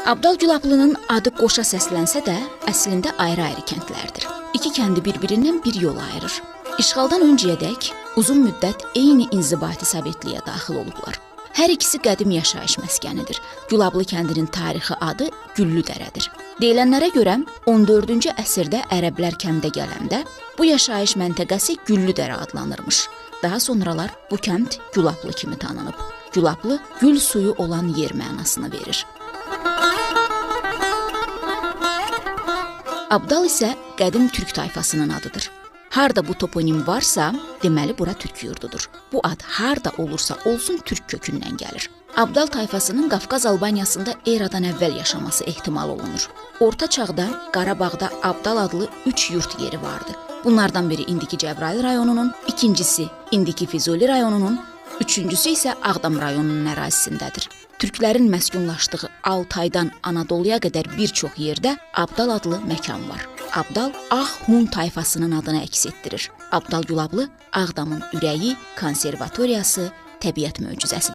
Abdal Gülablı'nın adı qoşa səslənsə də, əslində ayrı-ayrı kəndlərdir. İki kəndi bir-birindən bir yol ayırır. İşğaldan öncəyədək uzun müddət eyni inzibati sovetliyə daxil olublar. Hər ikisi qədim yaşayış məskənidir. Gülablı kəndinin tarixi adı Güllüdərədir. Deyilənlərə görə 14-cü əsrdə ərəblər kəndə gələndə bu yaşayış məntəqəsi Güllüdərə adlanırmış. Daha sonralar bu kənd Gülablı kimi tanınıb. Gülablı gül suyu olan yer mənasını verir. Abdal isə qədim türk tayfasının adıdır. Harda bu toponim varsa, deməli bura türk yurdudur. Bu ad harda olursa olsun türk kökündən gəlir. Abdal tayfasının Qafqaz Albaniyasında eradan əvvəl yaşaması ehtimal olunur. Orta çağda Qarabağda Abdal adlı 3 yurt yeri vardı. Bunlardan biri indiki Cəbrayıl rayonunun, ikincisi indiki Füzuli rayonunun, üçüncüsü isə Ağdam rayonunun ərazisindədir. Türklərin məskunlaşdığı Altaydan Anadoluya qədər bir çox yerdə Abdal adlı məkan var. Abdal Ağ-Hun tayfasının adını əks etdirir. Abdal Gülablı Ağdamın ürəyi, konservatoriyası, təbiət möcüzəsidir.